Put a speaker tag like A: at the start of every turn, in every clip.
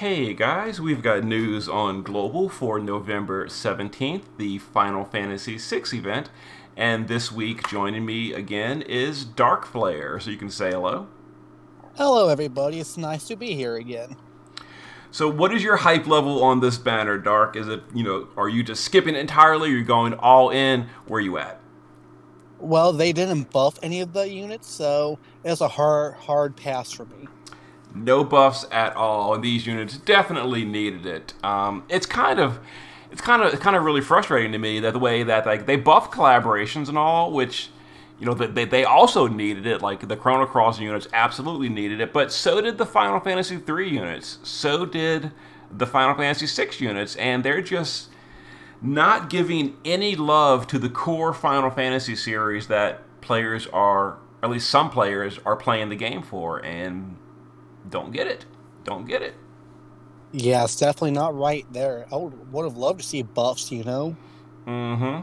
A: Hey guys, we've got news on Global for November 17th, the Final Fantasy VI event. And this week, joining me again is Darkflare, so you can say hello.
B: Hello, everybody. It's nice to be here again.
A: So, what is your hype level on this banner, Dark? Is it, are you just skipping entirely? Are you going all in? Where are you at?
B: Well, they didn't buff any of the units, so it's a hard pass for me.
A: No buffs at all, and these units definitely needed it. It's kind of really frustrating to me that the way that like they buff collaborations and all, which they also needed it. Like the Chrono Cross units absolutely needed it, but so did the Final Fantasy III units. So did the Final Fantasy VI units, and they're just not giving any love to the core Final Fantasy series that players are, at least some players, are playing the game for, and don't get it. Don't get it.
B: Yeah, it's definitely not right there. I would have loved to see buffs.
A: Mm-hmm.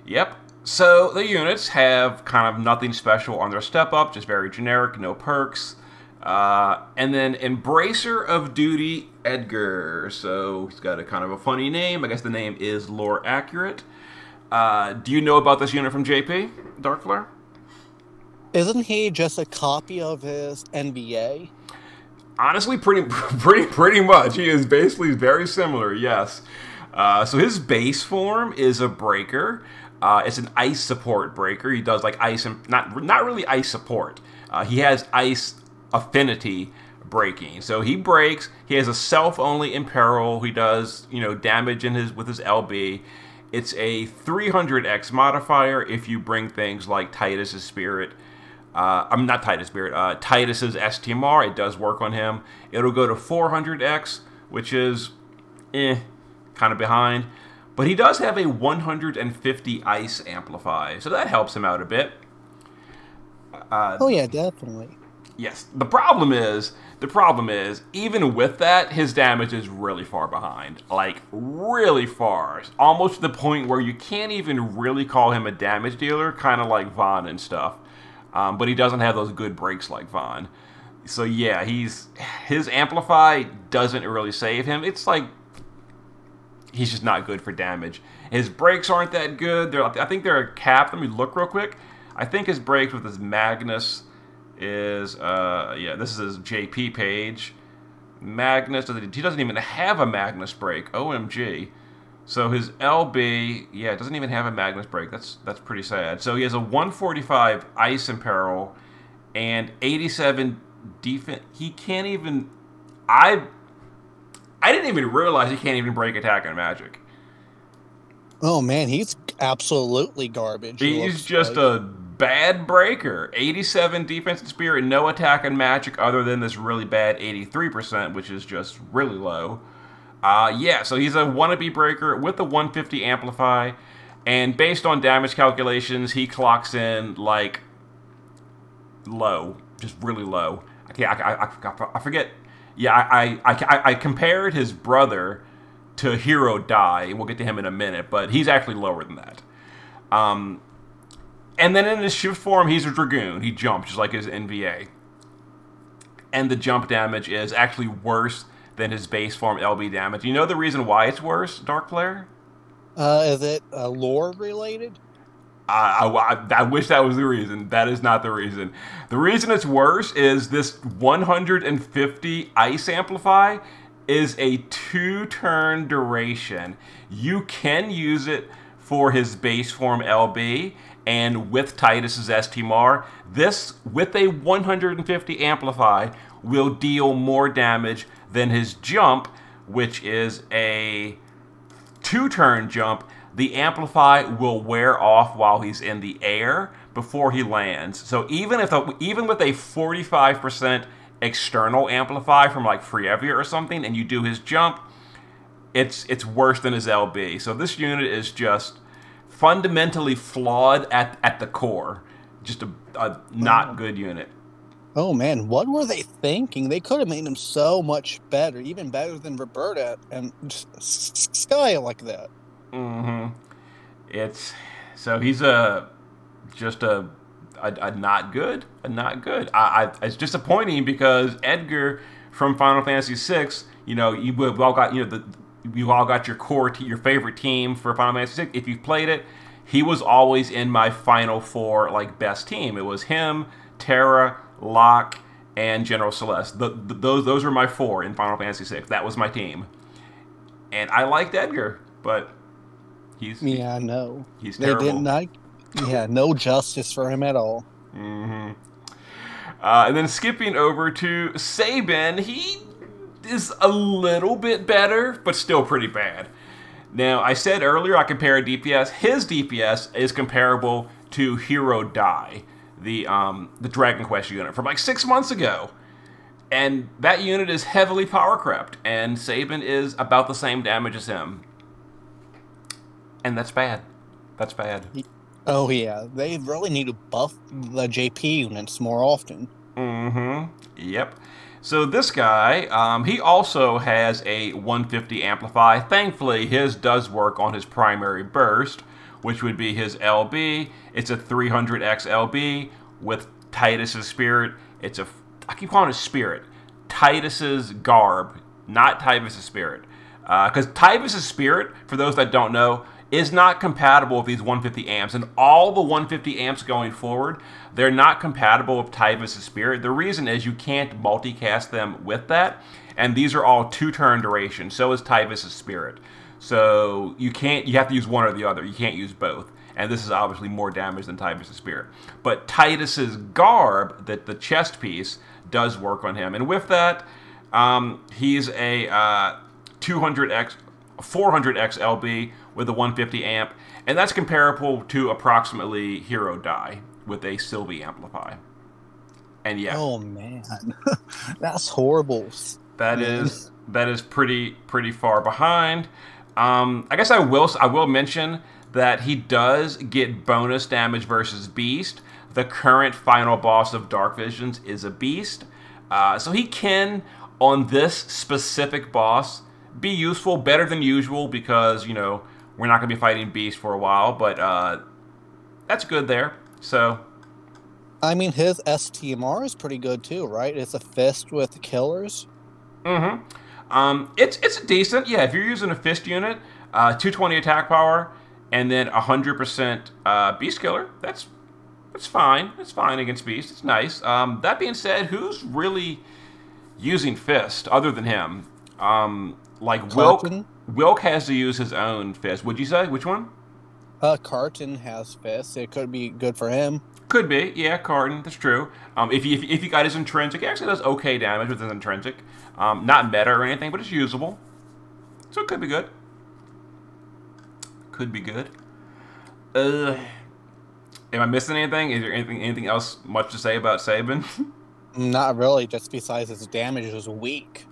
A: Yep. So the units have kind of nothing special on their step up, just very generic, no perks. And then Embracer of Duty Edgar. So he's got a kind of a funny name. I guess the name is lore accurate. Do you know about this unit from JP, Darkflare?
B: Isn't he just a copy of his NBA?
A: Honestly, pretty much. He is basically very similar. Yes. So his base form is a breaker. It's an ice support breaker. He does like ice and not really ice support. He has ice affinity breaking. So he breaks. He has a self only imperil. He does damage in his with his LB. It's a 300x modifier if you bring things like Titus's Spirit. I'm not Titus Spirit. Titus's STMR. It does work on him. It'll go to 400x, which is kind of behind. But he does have a 150 ice amplify, so that helps him out a bit.
B: Oh yeah, definitely.
A: Yes. The problem is, even with that, his damage is really far behind. Like, really far. Almost to the point where you can't even really call him a damage dealer, kind of like Vaughn and stuff. But he doesn't have those good breaks like Vaughn. So yeah, his amplify doesn't really save him. It's like he's just not good for damage. His breaks aren't that good. I think they're capped. Let me look real quick. I think his breaks with his Magnus is yeah, this is his JP page. Magnus, he doesn't even have a Magnus break. OMG. So his LB, yeah, it doesn't even have a Magnus break. That's pretty sad. So he has a 145 Ice Imperil and 87 defense. He can't even. I didn't even realize he can't even break attack and magic.
B: Oh man, he's absolutely garbage. It
A: He's
B: looks
A: just
B: like.
A: a bad breaker. 87 defense and spirit, no attack and magic other than this really bad 83%, which is just really low. Yeah, so he's a wannabe breaker with the 150 amplify, and based on damage calculations, he clocks in like low, just really low. I forget. Yeah, I compared his brother to Hero Die, and we'll get to him in a minute, but he's actually lower than that. Um, and then in his shift form, he's a Dragoon. He jumps just like his NVA. And the jump damage is actually worse than his base form LB damage. You know the reason why it's worse, Dark Player?
B: Is it lore related?
A: I wish that was the reason. That is not the reason. The reason it's worse is this 150 Ice Amplify is a 2-turn duration. You can use it for his base form LB, and with Titus's STMR, this, with a 150 Amplify, will deal more damage than his jump, which is a 2-turn jump. The amplify will wear off while he's in the air before he lands. So even with a 45% external amplify from like Frievia or something, and you do his jump, it's worse than his LB. So this unit is just fundamentally flawed at the core. Just a not good unit.
B: Oh man, what were they thinking? They could have made him so much better, even better than Roberta and Sky like that.
A: Mm-hmm. It's so he's a just a not good, a not good. It's disappointing because Edgar from Final Fantasy VI, we've all got you've all got your your favorite team for Final Fantasy 6. If you've played it, he was always in my final four like best team. It was him, Terra, Locke, and General Celeste. Those were my four in Final Fantasy 6. That was my team, and I liked Edgar, but he's
B: no.
A: He's
B: They
A: terrible.
B: didn't like. Yeah, no justice for him at all.
A: Mm-hmm. And then skipping over to Sabin, he is a little bit better, but still pretty bad. Now, I said earlier I compared DPS. His DPS is comparable to Hero Die, the Dragon Quest unit from like 6 months ago. And that unit is heavily power crept, and Sabin is about the same damage as him. And that's bad. That's bad.
B: Oh yeah, they really need to buff the JP units more often.
A: Mm-hmm. Yep. So this guy, he also has a 150 Amplify. Thankfully, his does work on his primary burst, which would be his LB. It's a 300x LB with Titus's Spirit. I keep calling it Spirit. Titus's Garb, not Titus's Spirit. Because Titus's Spirit, for those that don't know, is not compatible with these 150 amps. And all the 150 amps going forward, they're not compatible with Titus's Spirit. The reason is you can't multicast them with that. And these are all 2-turn duration. So is Titus's Spirit. So you have to use one or the other. You can't use both. And this is obviously more damage than Titus's Spirit. But Titus's Garb, the chest piece, does work on him. And with that, he's a 400x LB with a 150 amp, and that's comparable to approximately Hero Die with a Sylvie Amplify. And yeah,
B: oh man, that's horrible.
A: That is pretty far behind. I guess I will mention that he does get bonus damage versus Beast. The current final boss of Dark Visions is a Beast, so he can, on this specific boss, be useful, better than usual, because, we're not going to be fighting Beast for a while, but that's good there. So,
B: I mean, his STMR is pretty good too, right? It's a fist with killers.
A: Mm-hmm. It's decent. Yeah, if you're using a fist unit, 220 attack power, and then 100% Beast Killer, that's fine. It's fine against Beast. It's nice. That being said, who's really using fist other than him? Like Wilk has to use his own fist. Would you say? Which one?
B: Carton has fists. It could be good for him.
A: Could be, yeah, Carton. That's true. If you got his intrinsic, he actually does okay damage with his intrinsic. Not meta or anything, but it's usable. So it could be good. Could be good. Am I missing anything? Is there anything else much to say about Sabin?
B: Not really. Just besides his damage is weak.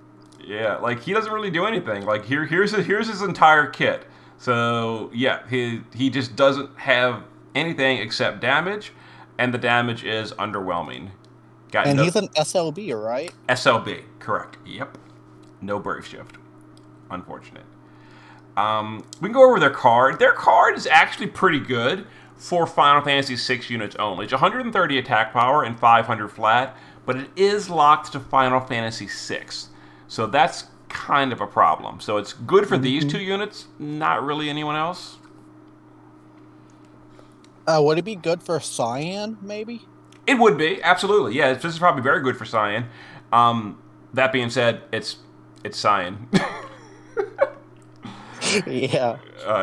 A: Yeah, like he doesn't really do anything. Like here's his entire kit. So yeah, he just doesn't have anything except damage, and the damage is underwhelming.
B: He's an SLB, right?
A: SLB, correct. Yep. No Brave Shift. Unfortunate. We can go over their card. Their card is actually pretty good for Final Fantasy VI units only. It's 130 attack power and 500 flat, but it is locked to Final Fantasy VI. So that's kind of a problem. So it's good for these two units, not really anyone else.
B: Would it be good for Cyan, maybe?
A: It would be, absolutely. Yeah, this is probably very good for Cyan. That being said, it's Cyan.
B: Yeah.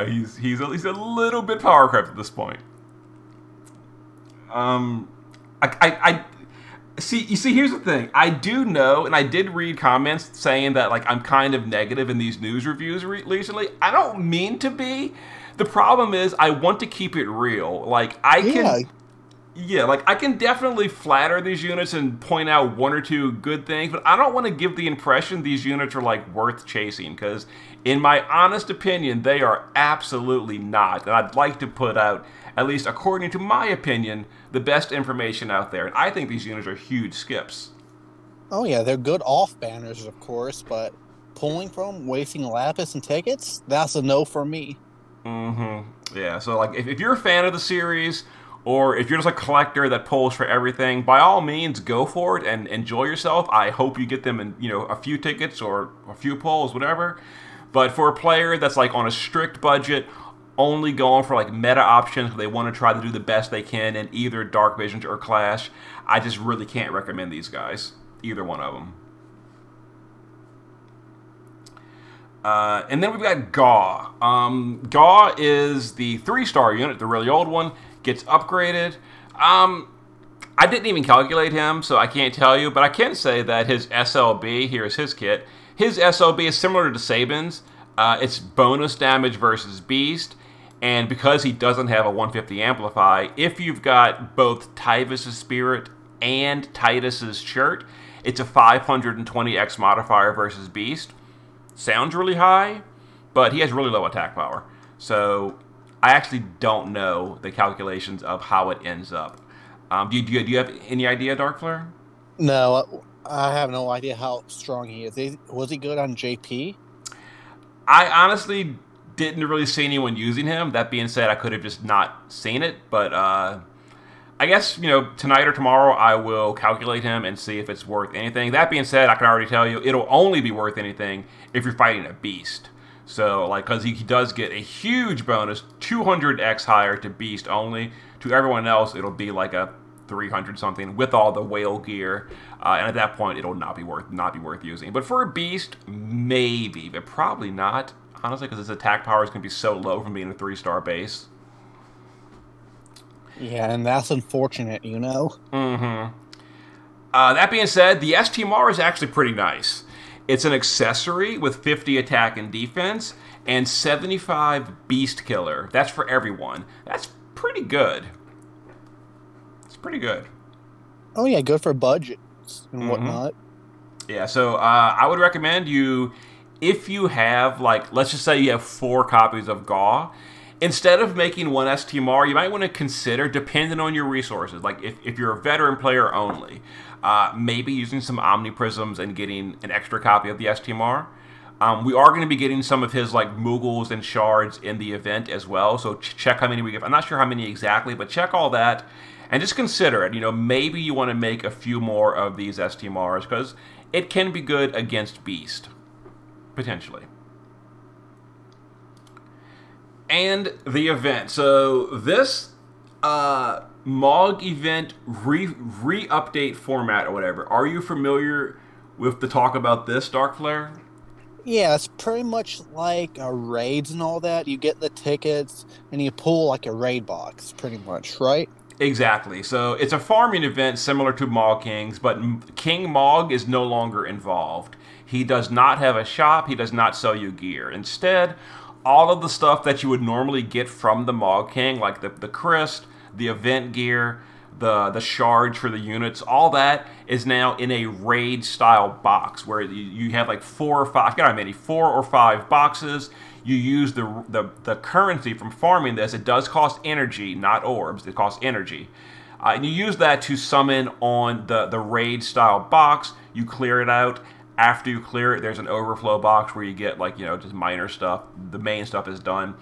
A: He's at least a little bit power crept at this point. See, here's the thing. I do know, and I did read comments saying that, like, I'm kind of negative in these news reviews recently. I don't mean to be. The problem is I want to keep it real. Like, I can definitely flatter these units and point out one or two good things, but I don't want to give the impression these units are, like, worth chasing, because in my honest opinion, they are absolutely not. And I'd like to put out, at least according to my opinion, the best information out there. And I think these units are huge skips.
B: Oh yeah, they're good off banners, of course, but pulling from, wasting lapis and tickets, that's a no for me.
A: Mm-hmm. Yeah, so like if you're a fan of the series, or if you're just a collector that pulls for everything, by all means, go for it and enjoy yourself. I hope you get them in, a few tickets or a few pulls, whatever. But for a player that's like on a strict budget, only going for like meta options, they want to try to do the best they can in either Dark Visions or Clash, I just really can't recommend these guys, either one of them. And then we've got Gaw. Gaw is the 3-star unit, the really old one, gets upgraded. I didn't even calculate him, so I can't tell you, but I can say that his SLB, here's his kit, his SLB is similar to Sabin's. It's bonus damage versus Beast, and because he doesn't have a 150 Amplify, if you've got both Tyvus' Spirit and Titus's Shirt, it's a 520 X modifier versus Beast. Sounds really high, but he has really low attack power. So I actually don't know the calculations of how it ends up. Do you have any idea, Darkflare?
B: No, I have no idea how strong he is. Was he good on JP?
A: I honestly didn't really see anyone using him. That being said, I could have just not seen it, but I guess, tonight or tomorrow I will calculate him and see if it's worth anything. That being said, I can already tell you it'll only be worth anything if you're fighting a Beast. So, because he does get a huge bonus, 200x higher to Beast only. To everyone else, it'll be like a 300 something with all the whale gear, and at that point, it'll not be worth using. But for a Beast, maybe, but probably not. Honestly, because his attack power is going to be so low from being a 3-star base.
B: Yeah, and that's unfortunate,
A: Mm-hmm. That being said, the STMR is actually pretty nice. It's an accessory with 50 attack and defense and 75 beast killer. That's for everyone. That's pretty good. It's pretty good.
B: Oh yeah, good for budgets and whatnot.
A: Yeah, so I would recommend you, if you have, let's just say you have 4 copies of Gaw, instead of making one STMR, you might want to consider, depending on your resources, like if you're a veteran player only, maybe using some Omniprisms and getting an extra copy of the STMR. We are going to be getting some of his Moogles and Shards in the event as well, so check how many we get. I'm not sure how many exactly, but check all that and just consider it. Maybe you want to make a few more of these STMRs because it can be good against Beast, potentially. And the event. So this MOG event re-update format or whatever. Are you familiar with the talk about this, Darkflare?
B: Yeah, it's pretty much like raids and all that. You get the tickets and you pull like a raid box, pretty much, right?
A: Exactly. So it's a farming event similar to Mog Kings, but King Mog is no longer involved. He does not have a shop. He does not sell you gear. Instead, all of the stuff that you would normally get from the Mog King, like the Crest, the event gear, the shards for the units, all that is now in a raid-style box where you have 4 or 5, I forget how many, 4 or 5 boxes. You use the currency from farming this. It does cost energy, not orbs. It costs energy. And you use that to summon on the raid-style box. You clear it out. After you clear it, there's an overflow box where you get just minor stuff. The main stuff is done.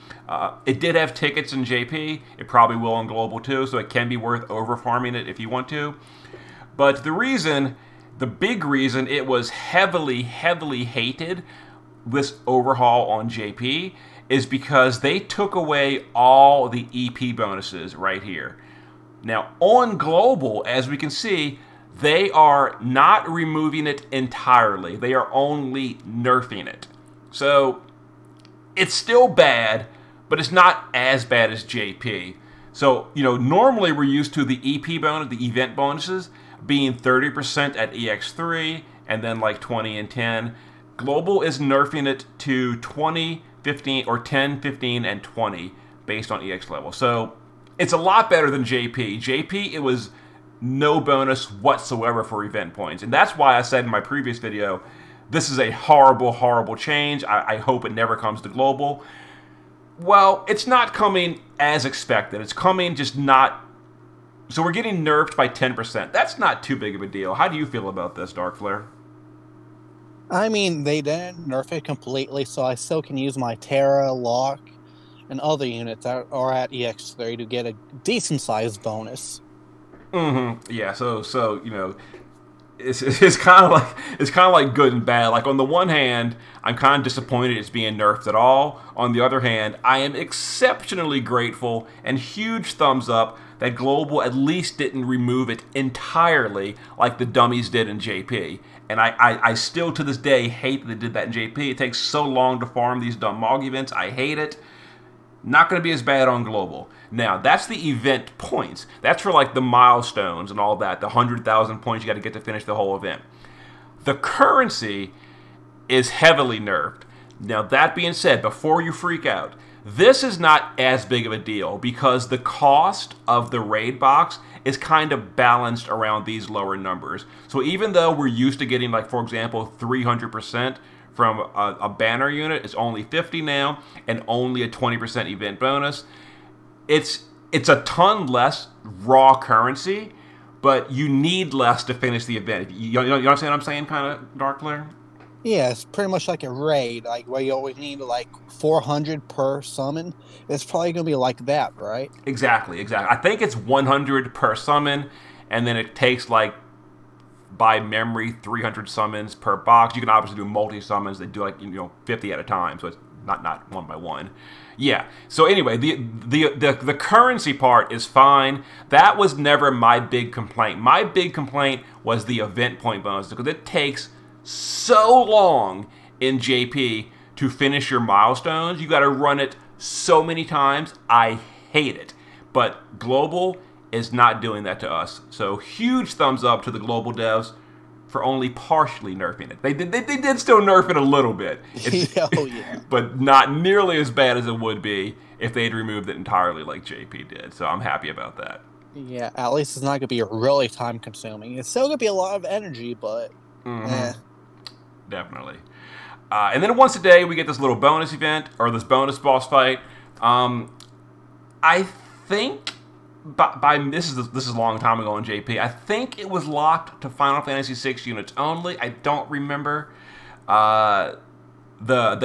A: It did have tickets in JP. It probably will in Global too, so it can be worth over farming it if you want to. But the big reason it was heavily hated, this overhaul on JP, is because they took away all the EP bonuses right here. Now on Global, as we can see, they are not removing it entirely. They are only nerfing it. So it's still bad, but it's not as bad as JP. So, normally we're used to the EP bonus, the event bonuses, being 30% at EX3 and then 20 and 10. Global is nerfing it to 20, 15, or 10, 15, and 20 based on EX level. So it's a lot better than JP. JP, it was no bonus whatsoever for event points. And that's why I said in my previous video, this is a horrible, horrible change. I hope it never comes to Global. Well, it's not coming as expected. It's coming just not... So we're getting nerfed by 10%. That's not too big of a deal. How do you feel about this, Darkflare?
B: I mean, they didn't nerf it completely, so I still can use my Terra lock and other units that are at EX3 to get a decent sized bonus.
A: Yeah. So it's kind of like good and bad. Like on the one hand, I'm kind of disappointed it's being nerfed at all. On the other hand, I am exceptionally grateful and huge thumbs up that Global at least didn't remove it entirely like the dummies did in JP. And I still to this day hate that they did that in JP. It takes so long to farm these dumb Mog events. I hate it. Not going to be as bad on Global. Now, that's the event points. That's for like the milestones and all that, the 100,000 points you got to get to finish the whole event. The currency is heavily nerfed. Now, that being said, before you freak out, this is not as big of a deal because the cost of the raid box is kind of balanced around these lower numbers. So even though we're used to getting, like, for example, 300% from a banner unit, it's only 50 now, and only a 20% event bonus. It's a ton less raw currency, but you need less to finish the event. You understand what I'm saying, kind of, Darkflare?
B: Yeah, it's pretty much like a raid, like where you always need like 400 per summon. It's probably going to be like that, right?
A: Exactly. I think it's 100 per summon, and then it takes like, by memory, 300 summons per box. You can obviously do multi-summons. They do like 50 at a time, so it's not one by one. Yeah. So anyway, the currency part is fine. That was never my big complaint. My big complaint was the event point bonus because it takes so long in JP to finish your milestones. You got to run it so many times. I hate it. But Global is not doing that to us. So huge thumbs up to the Global devs for only partially nerfing it. They did still nerf it a little bit.
B: Oh, yeah.
A: But not nearly as bad as it would be if they'd removed it entirely like JP did. So I'm happy about that.
B: Yeah, at least it's not going to be really time consuming. It's still going to be a lot of energy, but
A: Definitely. And then once a day, we get this little bonus event, or this bonus boss fight. I think by this is a long time ago in JP. I think it was locked to Final Fantasy VI units only. I don't remember the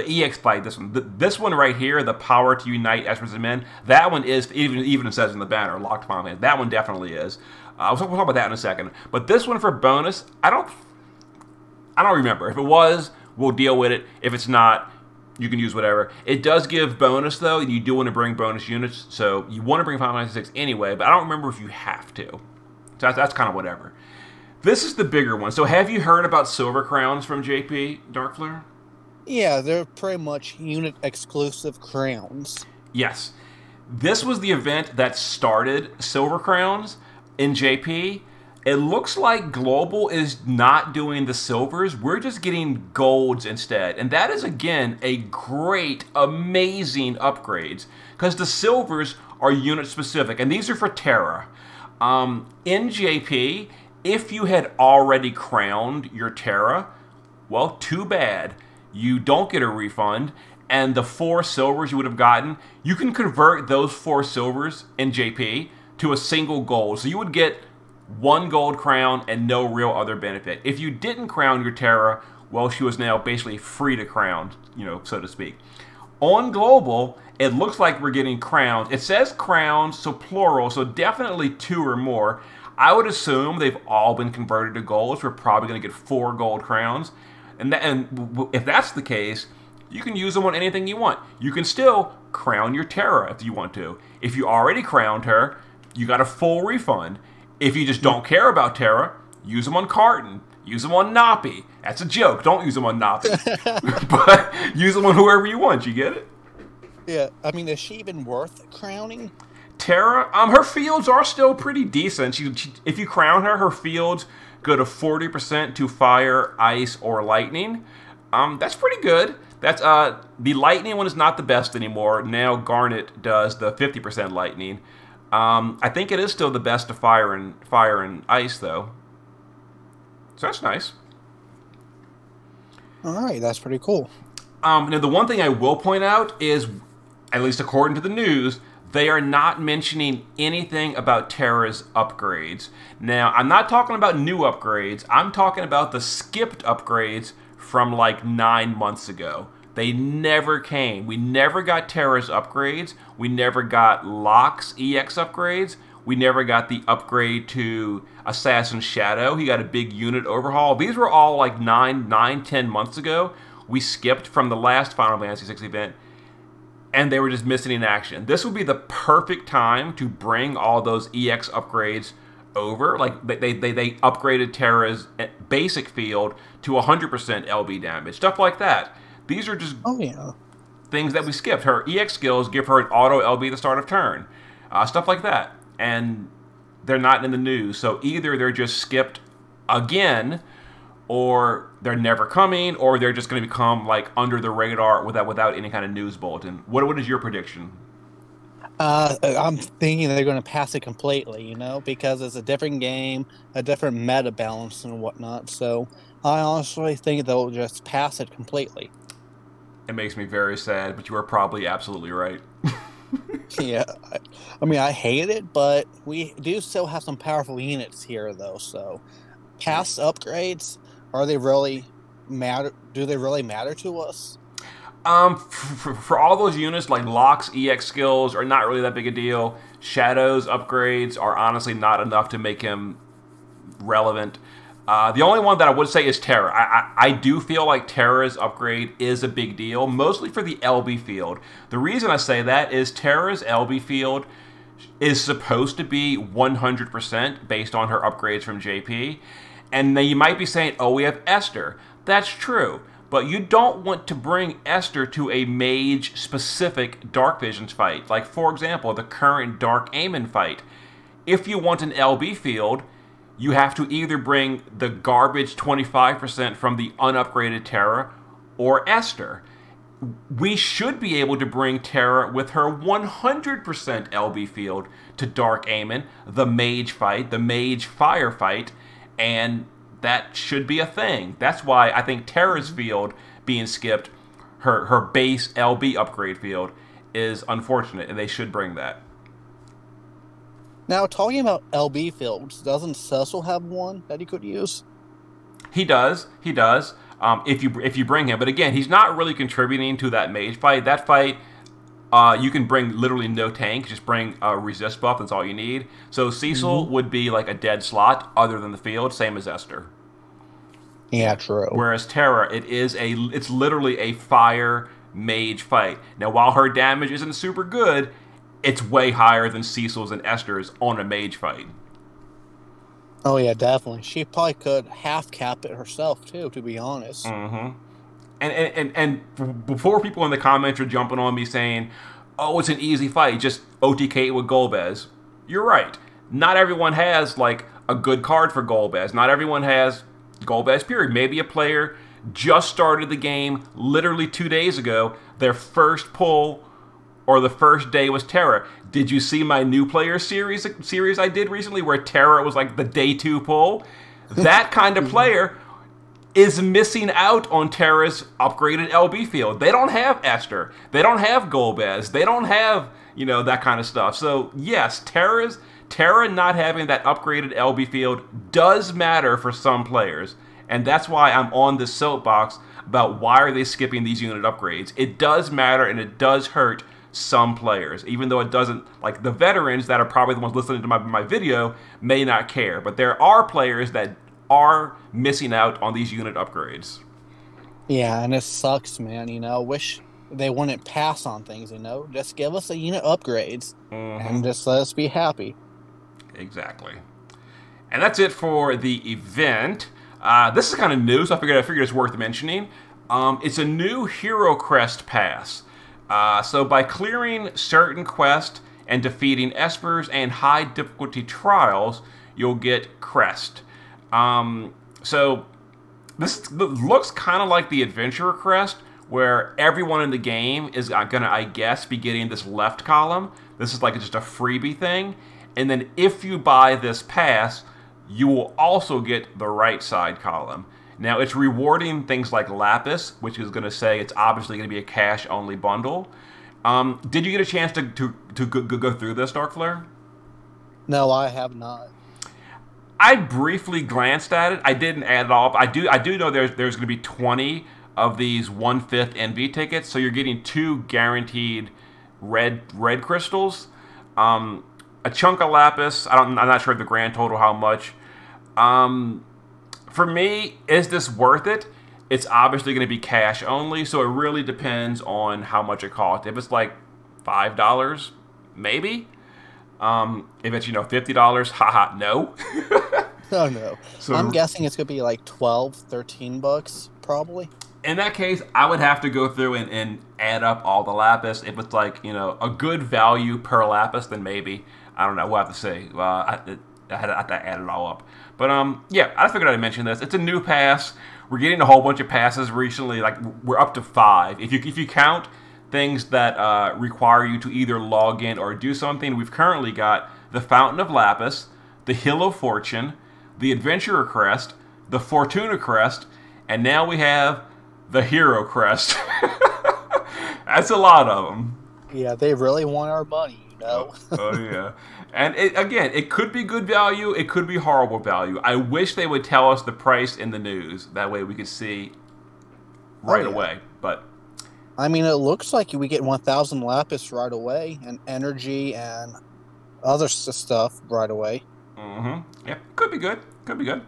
A: EX fight. This one right here, the power to unite Espers and Men. That one is even it says in the banner locked to Final Fantasy. That one definitely is. We'll talk about that in a second. But this one for bonus, I don't remember. If it was, we'll deal with it. If it's not, you can use whatever. It does give bonus, though, and you do want to bring bonus units, so you want to bring Final Fantasy VI anyway, but I don't remember if you have to. So that's kind of whatever. This is the bigger one. So have you heard about Silver Crowns from JP, Darkflare?
B: Yeah, they're pretty much unit-exclusive crowns.
A: Yes. This was the event that started Silver Crowns in JP. It looks like Global is not doing the silvers. We're just getting golds instead. And that is, again, a great, amazing upgrades. Because the silvers are unit-specific. And these are for Terra. In JP, if you had already crowned your Terra, well, too bad. You don't get a refund. And the 4 silvers you would have gotten, you can convert those 4 silvers in JP to a single gold. So you would get 1 gold crown and no real other benefit. If you didn't crown your Terra, well, she was now basically free to crown, so to speak. On Global, it looks like we're getting crowns. It says crowns, so plural, so definitely 2 or more. I would assume they've all been converted to golds. We're probably going to get 4 gold crowns. And if that's the case, you can use them on anything you want. You can still crown your Terra if you want to. If you already crowned her, you got a full refund. If you just don't care about Terra, use them on Carton. Use them on Napi. That's a joke. Don't use them on Napi. But use them on whoever you want. You get it?
B: Yeah. I mean, is she even worth crowning?
A: Terra, her fields are still pretty decent. If you crown her, her fields go to 40% to fire, ice, or lightning. That's pretty good. That's the lightning one is not the best anymore. Now Garnet does the 50% lightning. I think it is still the best to fire and ice, though. So that's nice.
B: All right, that's pretty cool.
A: Now, the one thing I will point out is, at least according to the news, they are not mentioning anything about Terra's upgrades. Now, I'm not talking about new upgrades. I'm talking about the skipped upgrades from like 9 months ago. They never came. We never got Terra's upgrades. We never got Locke's EX upgrades. We never got the upgrade to Assassin's Shadow. He got a big unit overhaul. These were all like 10 months ago. We skipped from the last Final Fantasy VI event, and they were just missing in action. This would be the perfect time to bring all those EX upgrades over. Like, they upgraded Terra's basic field to 100% LB damage. Stuff like that. These are just things that we skipped. Her EX skills give her an auto LB at the start of turn. Stuff like that. And they're not in the news. So either they're just skipped again, or they're never coming, or they're just going to become like under the radar without any kind of news bulletin. What is your prediction?
B: I'm thinking they're going to pass it completely, you know, because it's a different game, a different meta balance and whatnot. So I honestly think they'll just pass it completely.
A: It makes me very sad, but you are probably absolutely right.
B: Yeah, I mean, I hate it, but we do still have some powerful units here, though. So, past upgrades, are they really matter? Do they really matter to us?
A: For all those units, like Locke's EX skills are not really that big a deal. Shadow's upgrades are honestly not enough to make him relevant. The only one that I would say is Terra. I do feel like Terra's upgrade is a big deal, mostly for the LB field. The reason I say that is Terra's LB field is supposed to be 100% based on her upgrades from JP. And then you might be saying, oh, we have Esther. That's true. But you don't want to bring Esther to a mage-specific Dark Visions fight. Like, for example, the current Dark Amon fight. If you want an LB field, you have to either bring the garbage 25% from the unupgraded Terra or Esther. We should be able to bring Terra with her 100% LB field to Dark Amon, the mage fight, the mage fire fight, and that should be a thing. That's why I think Terra's field being skipped, her base LB upgrade field, is unfortunate, and they should bring that.
B: Now, talking about LB fields, doesn't Cecil have one that he could use?
A: He does. He does. If you bring him, but again, he's not really contributing to that mage fight. That fight, you can bring literally no tank. Just bring a resist buff. That's all you need. So Cecil would be like a dead slot other than the field, same as Esther.
B: Yeah, true.
A: Whereas Terra, it's literally a fire mage fight. Now, while her damage isn't super good, it's way higher than Cecil's and Esther's on a mage fight.
B: Oh, yeah, definitely. She probably could half cap it herself, too, to be honest.
A: Mm-hmm. And before people in the comments are jumping on me saying, oh, it's an easy fight, just OTK with Golbez. You're right. Not everyone has, like, a good card for Golbez. Not everyone has Golbez, period. Maybe a player just started the game literally 2 days ago. Their first pull or the first day was Terra. Did you see my new player series I did recently where Terra was like the day 2 pull? That kind of player is missing out on Terra's upgraded LB field. They don't have Esther. They don't have Golbez. They don't have, that kind of stuff. So, yes, Terra not having that upgraded LB field does matter for some players. And that's why I'm on this soapbox about why are they skipping these unit upgrades. It does matter, and it does hurt some players, even though it doesn't, like the veterans that are probably the ones listening to my video may not care, but there are players that are missing out on these unit upgrades.
B: Yeah, and it sucks, man. Wish they wouldn't pass on things. Just give us the unit upgrades and just let us be happy.
A: Exactly. And that's it for the event. This is kind of new, so I figured it's worth mentioning. It's a new Hero Crest pass. So by clearing certain quests and defeating espers and high difficulty trials, you'll get Crest. So this looks kind of like the Adventurer Crest, where everyone in the game is gonna, I guess, be getting this left column. This is like just a freebie thing. And then if you buy this pass, you will also get the right side column. Now, it's rewarding things like Lapis, which is going to say it's obviously going to be a cash-only bundle. Did you get a chance to go through this, Darkflare?
B: No, I have not.
A: I briefly glanced at it. I didn't add it all up. I do know there's going to be 20 of these 1/5 NV tickets, so you're getting 2 guaranteed red crystals. A chunk of lapis. I'm not sure the grand total how much. For me, is this worth it? It's obviously going to be cash only, so it really depends on how much it costs. If it's like $5, maybe. If it's $50, haha, no.
B: Oh no. So I'm guessing it's gonna be like $12-13 probably.
A: In that case, I would have to go through and add up all the lapis. If it's like a good value per lapis, then maybe. I don't know. We'll have to see. I had to add it all up. But yeah, I figured I'd mention this. It's a new pass. We're getting a whole bunch of passes recently. Like we're up to 5. If you count things that require you to either log in or do something, we've currently got the Fountain of Lapis, the Hill of Fortune, the Adventurer Crest, the Fortuna Crest, and now we have the Hero Crest. That's a lot of them.
B: Yeah, they really want our money,
A: Oh yeah. And it could be good value, it could be horrible value. I wish they would tell us the price in the news. That way we could see right away. But
B: I mean, it looks like we get 1,000 lapis right away, and energy and other stuff right away.
A: Yep, could be good. Could be good.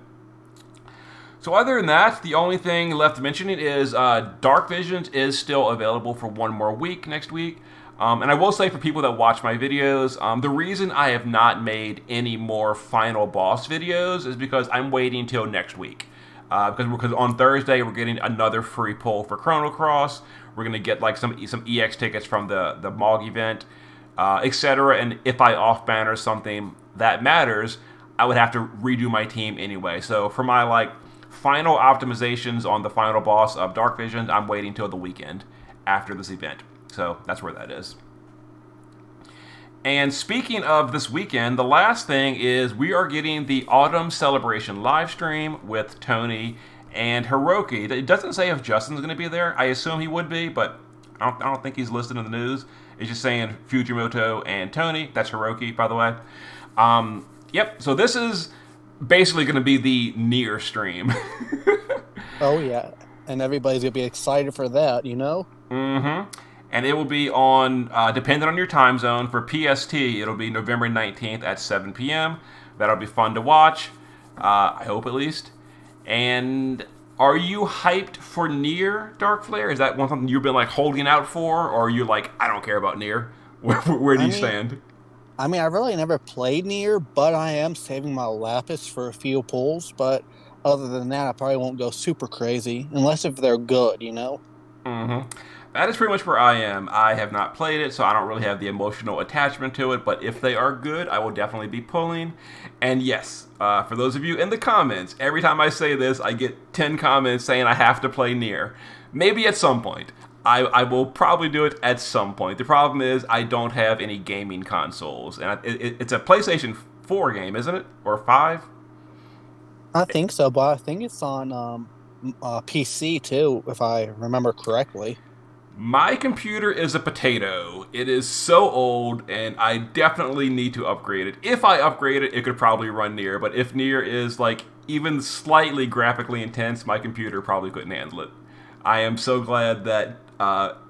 A: So other than that, the only thing left to mention is Dark Visions is still available for 1 more week next week. And I will say for people that watch my videos, the reason I have not made any more final boss videos is because I'm waiting till next week. Because on Thursday we're getting another free pull for Chrono Cross. We're gonna get like some EX tickets from the MOG event, etc. And if I off banner something that matters, I would have to redo my team anyway. So for my like final optimizations on the final boss of Dark Visions, I'm waiting till the weekend after this event. So that's where that is. And speaking of this weekend, the last thing is we are getting the Autumn Celebration live stream with Tony and Hiroki. It doesn't say if Justin's going to be there. I assume he would be, but I don't think he's listed in the news. It's just saying Fujimoto and Tony. That's Hiroki, by the way. Yep, so this is basically going to be the Nier stream.
B: Oh, yeah. And everybody's going to be excited for that,
A: And it will be on, depending on your time zone, for PST, it'll be November 19th at 7 p.m. That'll be fun to watch, I hope at least. And are you hyped for Nier, Dark Flare? Is that something you've been like holding out for? Or are you like, I don't care about Nier? Where do you stand?
B: I mean, I really never played Nier, but I am saving my lapis for a few pulls. But other than that, I probably won't go super crazy, unless if they're good,
A: That is pretty much where I am. I have not played it, so I don't really have the emotional attachment to it, but if they are good, I will definitely be pulling. And yes, for those of you in the comments, every time I say this, I get 10 comments saying I have to play Nier. Maybe at some point. I will probably do it at some point. The problem is I don't have any gaming consoles, and it's a PlayStation 4 game, isn't it? Or 5?
B: I think so, but I think it's on PC too, if I remember correctly.
A: My computer is a potato. It is so old, and I definitely need to upgrade it. If I upgrade it, it could probably run Nier, but if Nier is like even slightly graphically intense, my computer probably couldn't handle it. I am so glad that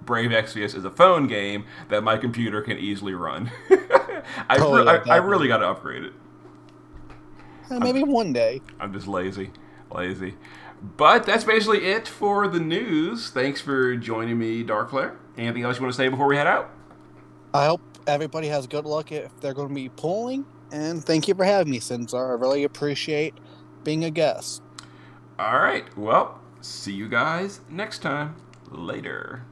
A: Brave Exvius is a phone game that my computer can easily run. I really got to upgrade it.
B: Maybe one day.
A: I'm just lazy. But that's basically it for the news. Thanks for joining me, Dark Flare. Anything else you want to say before we head out?
B: I hope everybody has good luck if they're going to be pulling. And thank you for having me, Censar. I really appreciate being a guest.
A: All right. Well, see you guys next time. Later.